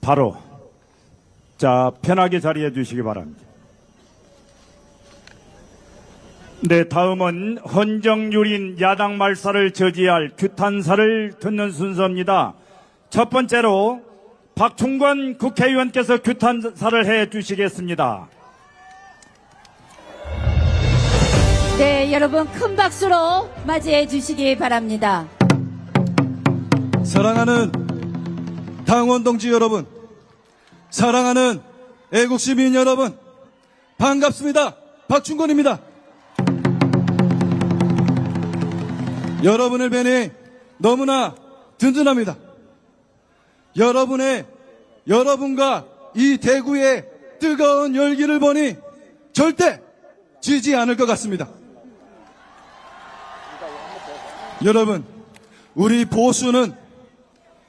바로 자 편하게 자리해 주시기 바랍니다. 네, 다음은 헌정유린 야당 말살을 저지할 규탄사를 듣는 순서입니다. 첫 번째로 박충권 국회의원께서 규탄사를 해 주시겠습니다. 네, 여러분 큰 박수로 맞이해 주시기 바랍니다. 사랑하는 당원 동지 여러분, 사랑하는 애국 시민 여러분, 반갑습니다. 박충권입니다. 여러분을 뵈니 너무나 든든합니다. 여러분과 이 대구의 뜨거운 열기를 보니 절대 지지 않을 것 같습니다. 여러분, 우리 보수는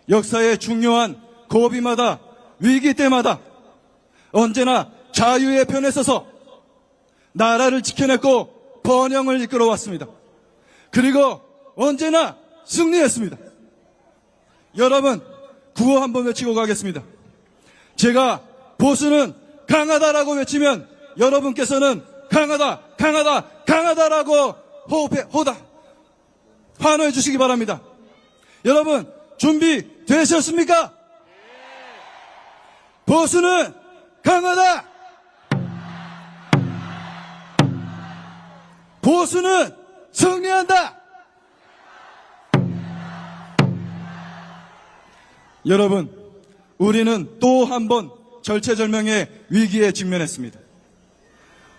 역사의 중요한 고비마다 위기 때마다 언제나 자유의 편에 서서 나라를 지켜냈고 번영을 이끌어왔습니다. 그리고 언제나 승리했습니다. 여러분, 구호 한번 외치고 가겠습니다. 제가 보수는 강하다라고 외치면 여러분께서는 강하다, 강하다, 강하다라고 환호해 주시기 바랍니다. 여러분, 준비되셨습니까? 보수는 강하다! 보수는 승리한다! 여러분, 우리는 또 한 번 절체절명의 위기에 직면했습니다.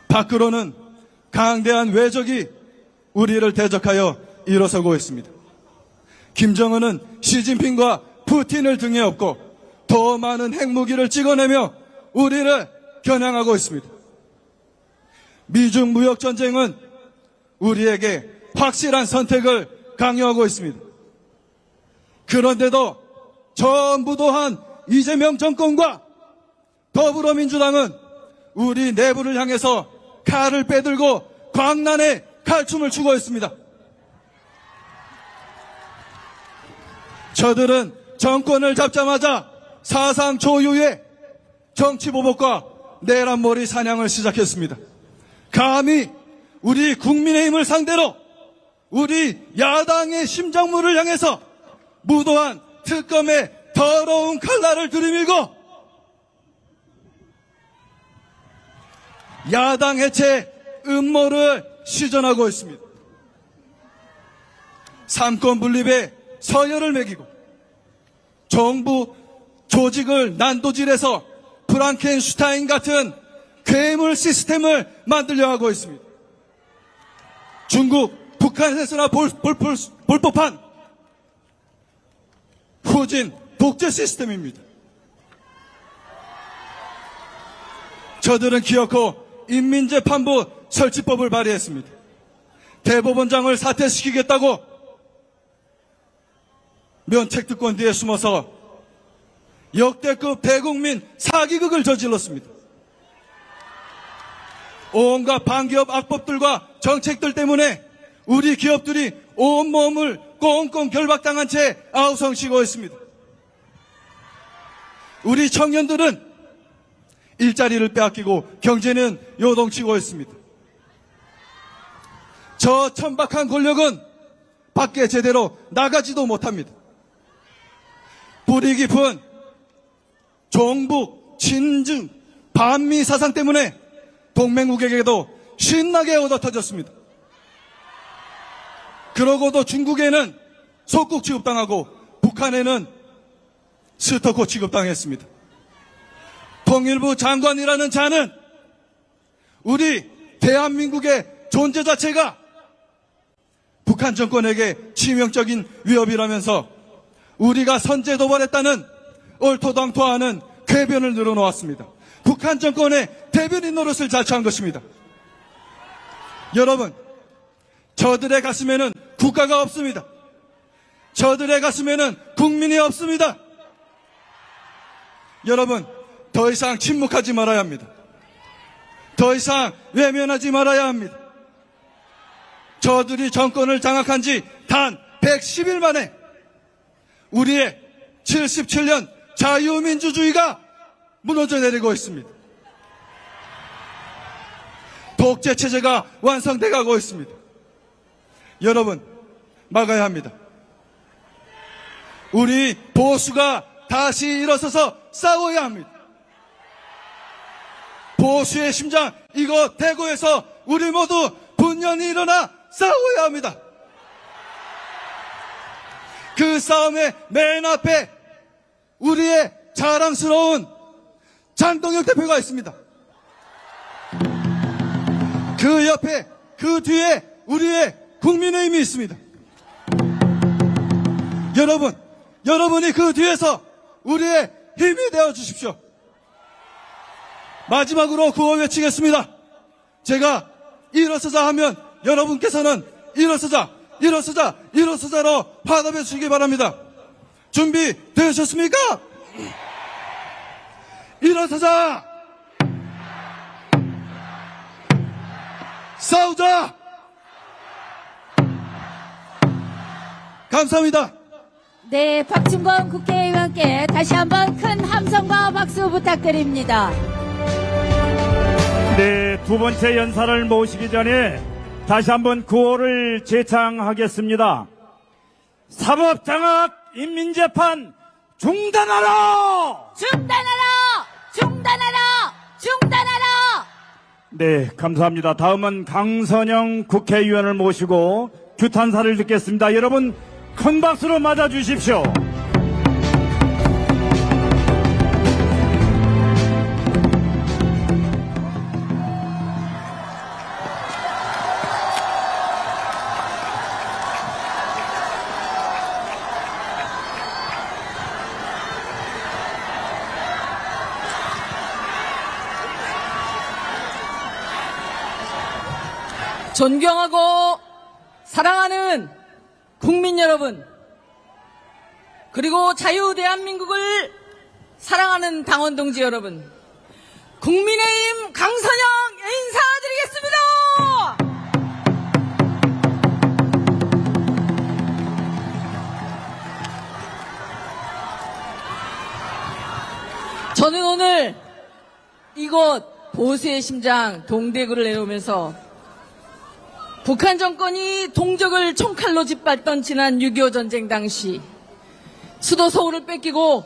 밖으로는 강대한 외적이 우리를 대적하여 일어서고 있습니다. 김정은은 시진핑과 푸틴을 등에 업고 더 많은 핵무기를 찍어내며 우리를 겨냥하고 있습니다. 미중 무역전쟁은 우리에게 확실한 선택을 강요하고 있습니다. 그런데도 전부도한 이재명 정권과 더불어민주당은 우리 내부를 향해서 칼을 빼들고 광란의 칼춤을 추고 있습니다. 저들은 정권을 잡자마자 사상 초유의 정치보복과 내란머리 사냥을 시작했습니다. 감히 우리 국민의힘을 상대로 우리 야당의 심장물을 향해서 무도한 특검의 더러운 칼날을 들이밀고 야당 해체 음모를 시전하고 있습니다. 삼권 분립에 서열을 매기고 정부 조직을 난도질해서 프랑켄슈타인 같은 괴물 시스템을 만들려 하고 있습니다. 중국, 북한에서나 볼 법한 후진 독재 시스템입니다. 저들은 기어코 인민재판부 설치법을 발의했습니다. 대법원장을 사퇴시키겠다고 면책특권 뒤에 숨어서 역대급 대국민 사기극을 저질렀습니다. 온갖 반기업 악법들과 정책들 때문에 우리 기업들이 온몸을 꽁꽁 결박당한 채 아우성치고 있습니다. 우리 청년들은 일자리를 빼앗기고 경제는 요동치고 있습니다. 저 천박한 권력은 밖에 제대로 나가지도 못합니다. 뿌리 깊은 종북, 친중, 반미 사상 때문에 동맹국에게도 신나게 얻어터졌습니다. 그러고도 중국에는 속국 취급당하고 북한에는 스토커 취급당했습니다. 통일부 장관이라는 자는 우리 대한민국의 존재 자체가 북한 정권에게 치명적인 위협이라면서 우리가 선제 도발했다는 얼토당토하는 궤변을 늘어놓았습니다. 북한 정권의 대변인 노릇을 자처한 것입니다. 여러분, 저들의 가슴에는 국가가 없습니다. 저들의 가슴에는 국민이 없습니다. 여러분, 더 이상 침묵하지 말아야 합니다. 더 이상 외면하지 말아야 합니다. 저들이 정권을 장악한 지 단 110일 만에 우리의 77년 자유민주주의가 무너져 내리고 있습니다. 독재체제가 완성돼 가고 있습니다. 여러분, 막아야 합니다. 우리 보수가 다시 일어서서 싸워야 합니다. 보수의 심장, 이곳 대구에서 우리 모두 분연히 일어나 싸워야 합니다. 그 싸움의 맨 앞에 우리의 자랑스러운 장동혁 대표가 있습니다. 그 옆에, 그 뒤에 우리의 국민의힘이 있습니다. 여러분이 그 뒤에서 우리의 힘이 되어 주십시오. 마지막으로 구호 외치겠습니다. 제가 일어서자 하면 여러분께서는 일어서자로 화답해 주시기 바랍니다. 준비되셨습니까? 일어서자! 싸우자! 감사합니다. 네, 박충건 국회의원께 다시 한번 큰 함성과 박수 부탁드립니다. 네, 두 번째 연사를 모시기 전에 다시 한번 구호를 재창하겠습니다. 사법장악 인민재판 중단하라! 중단하라! 중단하라! 중단하라! 네, 감사합니다. 다음은 강선영 국회의원을 모시고 규탄사를 듣겠습니다. 여러분, 큰 박수로 맞아주십시오. 존경하고 사랑하는 국민 여러분, 그리고 자유 대한민국을 사랑하는 당원 동지 여러분, 국민의힘 강선영 인사드리겠습니다. 저는 오늘 이곳 보수의 심장 동대구를 내려오면서 북한 정권이 동족을 총칼로 짓밟던 지난 6.25 전쟁 당시 수도 서울을 뺏기고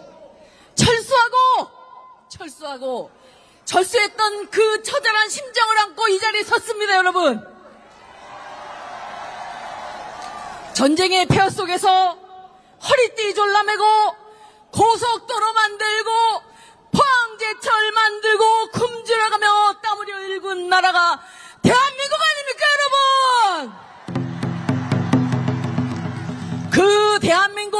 철수했던 그 처절한 심정을 안고 이 자리에 섰습니다, 여러분. 전쟁의 폐허 속에서 허리띠 졸라매고 고속도로 만들고 포항제철 만들고 굶주려가며 땀 흘려 일군 나라가 대한민국 아닙니까, 여러분? 그 대한민국,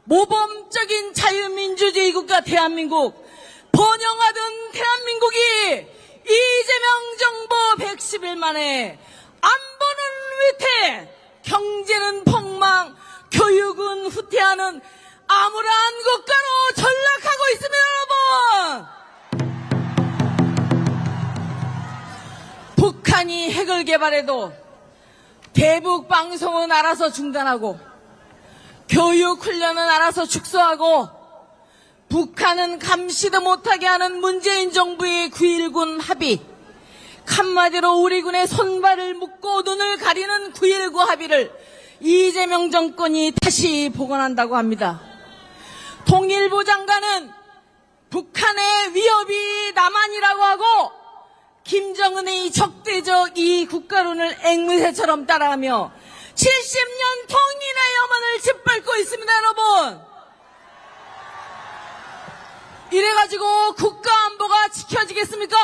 모범적인 자유민주주의 국가 대한민국, 번영하던 대한민국이 이재명 정부 110일 만에 안보는 위태, 경제는 폭망, 교육은 후퇴하는 암울한 국가로 전락하고 있습니다, 여러분! 북한이 핵을 개발해도 대북 방송은 알아서 중단하고 교육 훈련은 알아서 축소하고 북한은 감시도 못하게 하는 문재인 정부의 9.19 합의, 한마디로 우리 군의 손발을 묶고 눈을 가리는 9.19 합의를 이재명 정권이 다시 복원한다고 합니다. 통일부 장관은 북한의 위협이 남한이라고 하고 김정은의 적대적 이 국가론을 앵무새처럼 따라하며 70년 통일의 염원을 짓밟고 있습니다, 여러분. 이래가지고 국가안보가 지켜지겠습니까?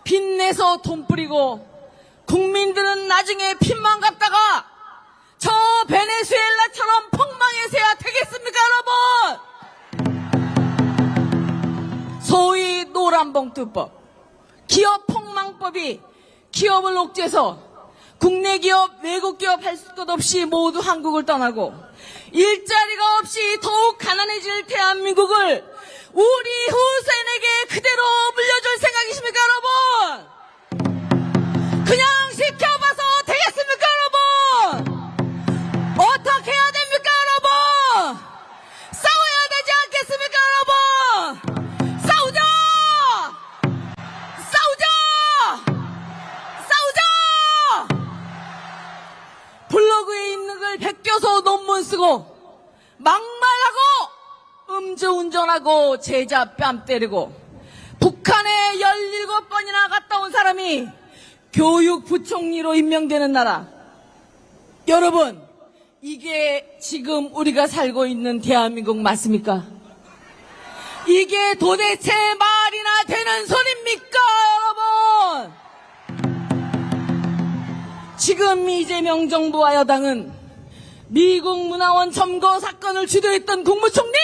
빚내서 돈 뿌리고 국민들은 나중에 빚만 갚다가 저 베네수엘라처럼 폭망해서야 되겠습니까, 여러분? 소위 노란봉투법, 기업폭망법이 기업을 옥죄서 국내 기업, 외국 기업 할 것 없이 모두 한국을 떠나고 일자리가 없이 더욱 가난해질 대한민국을 우리 후세에게 그대로 물려줄 생각이십니까, 여러분? 그냥 지켜봐서 되겠습니까, 여러분? 어떻게 해야 됩니까, 여러분? 껴서 논문 쓰고 막말하고 음주운전하고 제자 뺨 때리고 북한에 17번이나 갔다 온 사람이 교육부총리로 임명되는 나라. 여러분, 이게 지금 우리가 살고 있는 대한민국 맞습니까? 이게 도대체 말이나 되는 소리입니까, 여러분? 지금 이재명 정부와 여당은 미국 문화원 점거 사건을 주도했던 국무총리,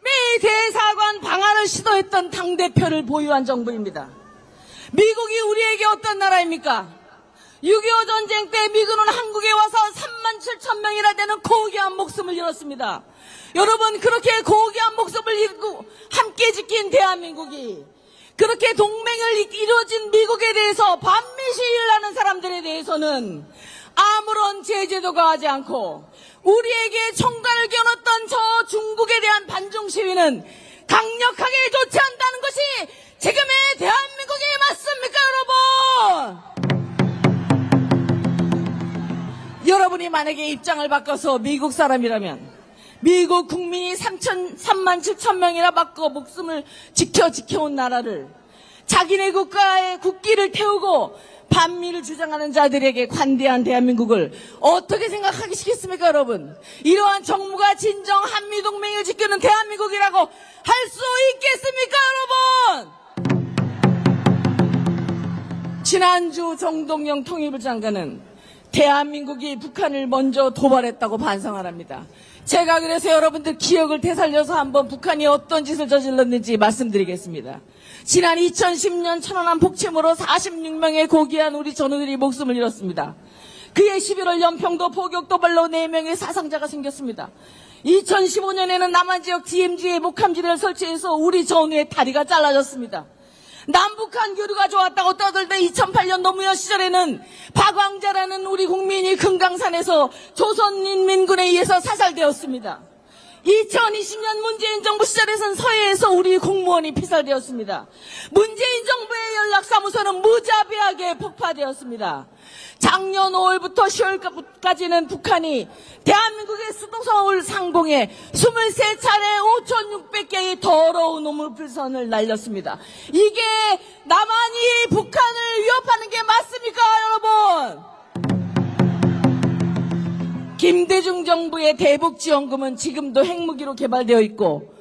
미 대사관 방한을 시도했던 당대표를 보유한 정부입니다. 미국이 우리에게 어떤 나라입니까? 6.25 전쟁 때 미군은 한국에 와서 37,000명이나 되는 고귀한 목숨을 잃었습니다. 여러분, 그렇게 고귀한 목숨을 잃고 함께 지킨 대한민국이, 그렇게 동맹을 이루어진 미국에 대해서 반미 시위를 하는 사람들에 대해서는 아무런 제재도 가하지 않고 우리에게 총괄을 겨눴던 저 중국에 대한 반중 시위는 강력하게 조치한다는 것이 지금의 대한민국이 맞습니까, 여러분? 여러분이 만약에 입장을 바꿔서 미국 사람이라면, 미국 국민이 37,000명이나 바꿔 목숨을 지켜온 나라를, 자기네 국가의 국기를 태우고 반미를 주장하는 자들에게 관대한 대한민국을 어떻게 생각하시겠습니까, 여러분? 이러한 정부가 진정 한미동맹을 지키는 대한민국이라고 할 수 있겠습니까, 여러분? 지난주 정동영 통일부 장관은 대한민국이 북한을 먼저 도발했다고 반성하랍니다. 제가 그래서 여러분들 기억을 되살려서 한번 북한이 어떤 짓을 저질렀는지 말씀드리겠습니다. 지난 2010년 천안함 폭침으로 46명의 고귀한 우리 전우들이 목숨을 잃었습니다. 그해 11월 연평도 포격 도발로 4명의 사상자가 생겼습니다. 2015년에는 남한 지역 DMZ에 목함지대를 설치해서 우리 전우의 다리가 잘라졌습니다. 남북한 교류가 좋았다고 떠들던 2008년 노무현 시절에는 박왕자라는 우리 국민이 금강산에서 조선인민군에 의해서 사살되었습니다. 2020년 문재인 정부 시절에선 서해에서 우리 공무원이 피살되었습니다. 문재인 정부의 연락사무소는 무자비하게 폭파되었습니다. 작년 5월부터 10월까지는 북한이 대한민국의 수도 서울 상공에 23차례 5,600개의 더러운 우물불선을 날렸습니다. 이게 남한이 북한을 위협하는 게 맞습니까, 여러분? 김대중 정부의 대북지원금은 지금도 핵무기로 개발되어 있고,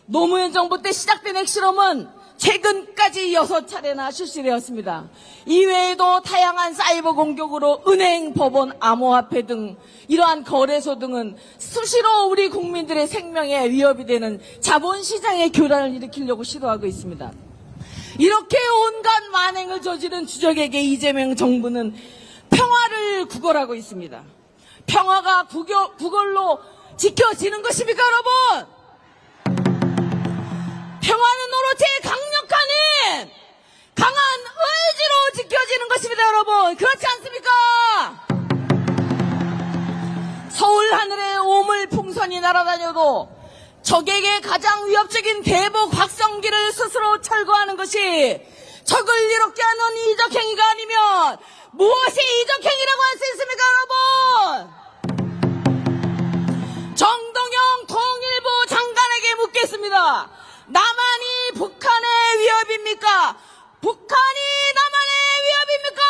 노무현 정부 때 시작된 핵실험은 최근까지 6차례나 실시되었습니다. 이외에도 다양한 사이버 공격으로 은행, 법원, 암호화폐 등 이러한 거래소 등은 수시로 우리 국민들의 생명에 위협이 되는 자본시장의 교란을 일으키려고 시도하고 있습니다. 이렇게 온갖 만행을 저지른 주적에게 이재명 정부는 평화를 구걸하고 있습니다. 평화가 구걸로 지켜지는 것입니까, 여러분? 평화는 오로지 강력한 힘, 강한 의지로 지켜지는 것입니다, 여러분. 그렇지 않습니까? 서울 하늘에 오물풍선이 날아다녀도 적에게 가장 위협적인 대북 확성기를 스스로 철거하는 것이 적을 이롭게 하는 이적행위가 아니면 무엇이 이적행위라고 할 수 있습니까, 여러분? 정동영 통일부 장관에게 묻겠습니다. 남한이 북한의 위협입니까? 북한이 남한의 위협입니까?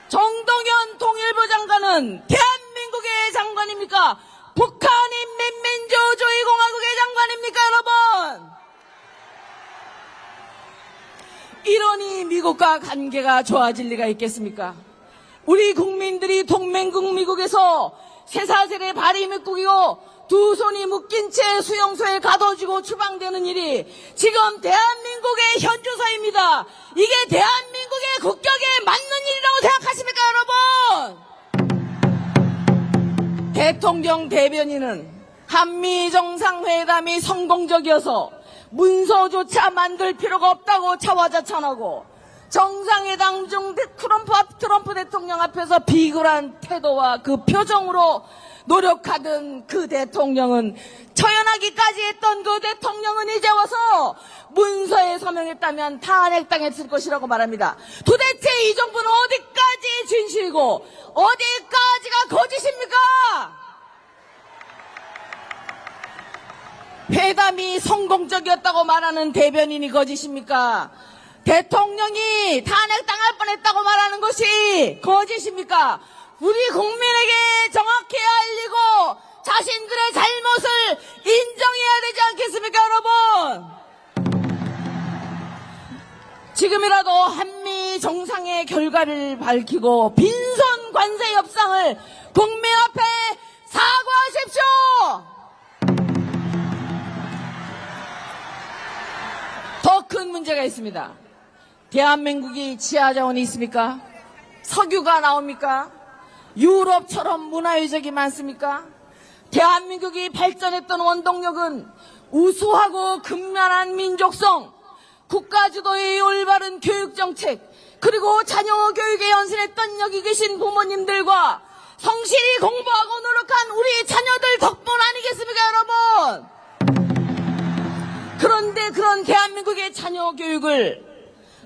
정동영 통일부 장관은 대한민국의 장관입니까? 북한인 민민주주의 공화국의 장관입니까, 여러분? 이러니 미국과 관계가 좋아질 리가 있겠습니까? 우리 국민들이 동맹국 미국에서 쇠사슬에 발이 묶이고 두 손이 묶인 채 수용소에 가둬지고 추방되는 일이 지금 대한민국의 현주소입니다. 이게 대한민국의 국격에 맞는 일이라고 생각하십니까, 여러분? 대통령 대변인은 한미 정상회담이 성공적이어서 문서조차 만들 필요가 없다고 자화자찬하고 정상회담 중 트럼프 대통령 앞에서 비굴한 태도와 그 표정으로 노력하던 그 대통령은 처연하기까지 했던 그 대통령은 이제 와서 문서에 서명했다면 탄핵당했을 것이라고 말합니다. 도대체 이 정부는 어디까지 진실이고 어디까지가 거짓입니까? 회담이 성공적이었다고 말하는 대변인이 거짓입니까? 대통령이 탄핵당할 뻔했다고 말하는 것이 거짓입니까? 우리 국민에게 정확히 알리고 자신들의 잘못을 인정해야 되지 않겠습니까, 여러분? 지금이라도 한미 정상의 결과를 밝히고 빈손 관세 협상을 국민 앞에 사과하십시오! 더 큰 문제가 있습니다. 대한민국이 지하자원이 있습니까? 석유가 나옵니까? 유럽처럼 문화유적이 많습니까? 대한민국이 발전했던 원동력은 우수하고 극렬한 민족성, 국가주도의 올바른 교육정책, 그리고 자녀 교육에 연신했던 여기 계신 부모님들과 성실히 공부하고 노력한 우리 자녀들 덕분 아니겠습니까, 여러분? 그런데 그런 대한민국의 자녀 교육을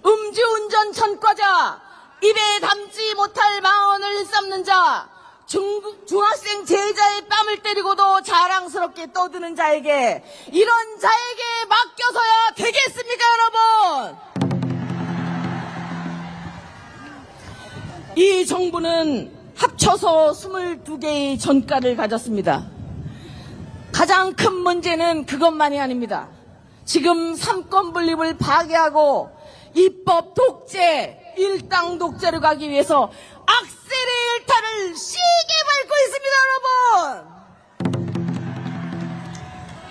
음주운전 전과자, 입에 담지 못할 망언을 쌓는 자, 중학생 제자의 뺨을 때리고도 자랑스럽게 떠드는 자에게, 이런 자에게 맡겨서야 되겠습니까, 여러분? 이 정부는 합쳐서 22개의 전과를 가졌습니다. 가장 큰 문제는 그것만이 아닙니다. 지금 삼권 분립을 파괴하고 입법 독재, 일당 독재로 가기 위해서 악셀의 일탈을 시게 밟고 있습니다, 여러분!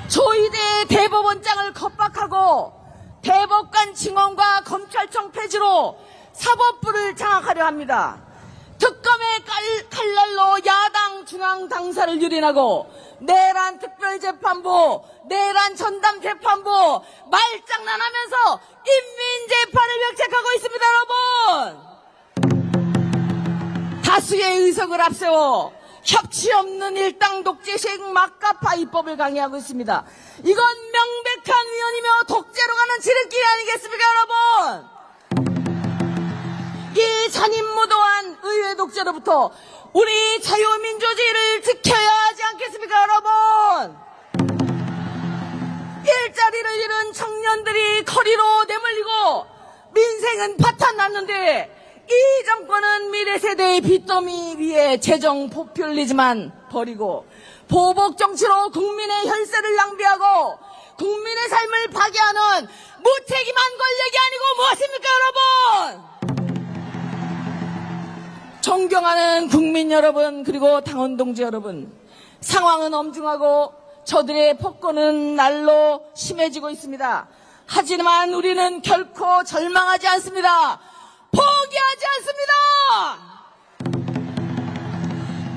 조희대 대법원장을 겁박하고 대법관 증언과 검찰청 폐지로 사법부를 장악하려 합니다. 특검의 칼날로 야당 중앙 당사를 유린하고 내란 특별재판부, 내란 전담재판부 말장난하면서 인민재판을 명책하고 있습니다, 여러분! 다수의 의석을 앞세워 협치 없는 일당 독재식 막가파 입법을 강행하고 있습니다. 이건 명백한 위헌이며 독재로 가는 지름길 아니겠습니까, 여러분? 이 잔인무도한 의회 독재로부터 우리 자유민주주의를 지켜야 하지 않겠습니까, 여러분? 일자리를 잃은 청년들이 거리로 내몰리고 민생은 파탄났는데 이 정권은 미래 세대의 빚더미 위에 재정 포퓰리즘만 버리고 보복 정치로 국민의 혈세를 낭비하고 국민의 삶을 파괴하는 무책임한 권력이 아니고 무엇입니까, 여러분? 존경하는 국민 여러분, 그리고 당원 동지 여러분, 상황은 엄중하고 저들의 폭거는 날로 심해지고 있습니다. 하지만 우리는 결코 절망하지 않습니다. 포기하지 않습니다.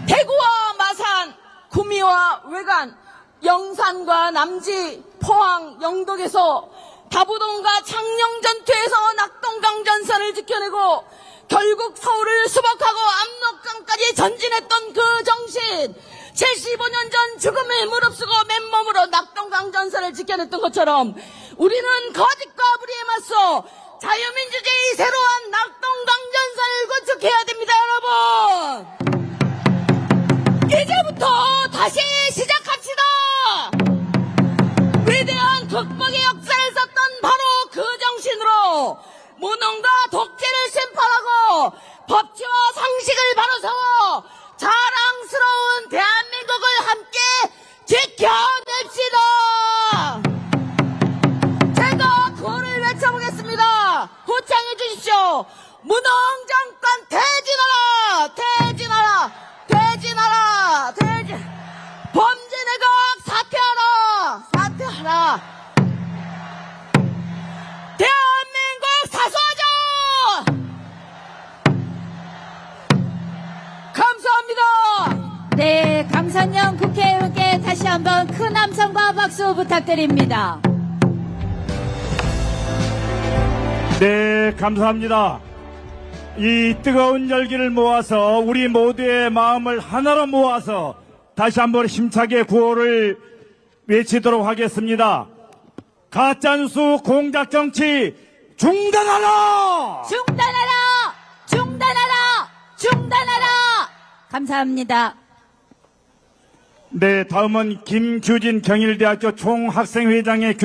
대구와 마산, 구미와 외관, 영산과 남지, 포항, 영덕에서 다부동과 창녕전투에서 낙동강전선을 지켜내고 결국 서울을 수복하고 압록강까지 전진했던 그 정신, 75년 전 죽음을 무릅쓰고 맨몸으로 낙동강전선을 지켜냈던 것처럼 우리는 거짓과 불의에 맞서 자유민주주의 새로운 낙동강전선을 구축해야 됩니다, 여러분! 이제부터 다시 시작합시다! 위대한 극복의 역사를 썼던 바로 그 정신으로 무능과 독재를 심판하고 법치와 상식을 바로 세워 자랑스러운 대한민국을 함께 지켜냅시다. 제가 구호를 외쳐보겠습니다. 호창해 주십시오. 무능정권 퇴진하라, 퇴진하라, 퇴진하라, 퇴진. 범죄내각 사퇴하라, 사퇴하라. 대한민국 사수하자! 감사합니다. 네, 강선영 국회의원께 다시 한번 큰 함성과 박수 부탁드립니다. 네, 감사합니다. 이 뜨거운 열기를 모아서 우리 모두의 마음을 하나로 모아서 다시 한번 힘차게 구호를 외치도록 하겠습니다. 가짜뉴스 공작정치 중단하라! 중단하라! 중단하라! 중단하라! 감사합니다. 네, 다음은 김규진 경일대학교 총학생회장의